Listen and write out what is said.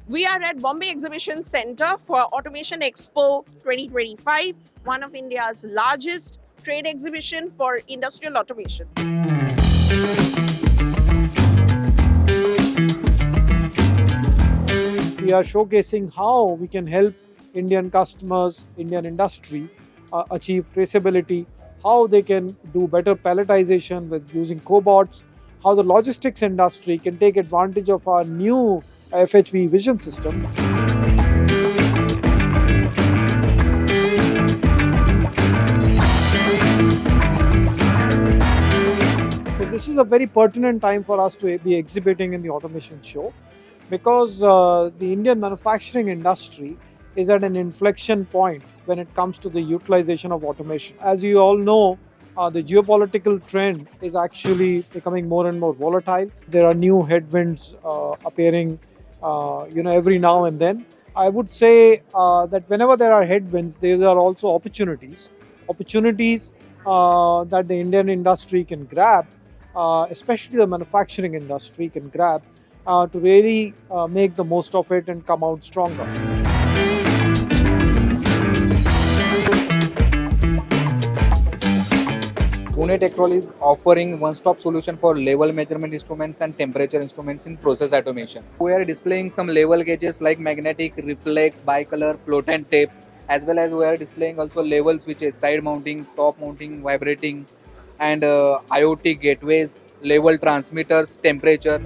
We are at Bombay Exhibition Center for Automation Expo 2025, one of India's largest trade exhibition for industrial automation. We are showcasing how we can help Indian customers, Indian industry achieve traceability, how they can do better palletization with using cobots, how the logistics industry can take advantage of our new FHV vision system. So this is a very pertinent time for us to be exhibiting in the automation show because the Indian manufacturing industry is at an inflection point when it comes to the utilization of automation. As you all know, the geopolitical trend is actually becoming more and more volatile. There are new headwinds appearing, every now and then. I would say that whenever there are headwinds, there are also opportunities. Opportunities that the Indian industry can grab, especially the manufacturing industry can grab to really make the most of it and come out stronger. Pune Techtrol is offering one-stop solution for level measurement instruments and temperature instruments in process automation. We are displaying some level gauges like magnetic, reflex, bicolor, float and tape, as well as we are displaying also level switches, side mounting, top mounting, vibrating, and IoT gateways, level transmitters, temperature.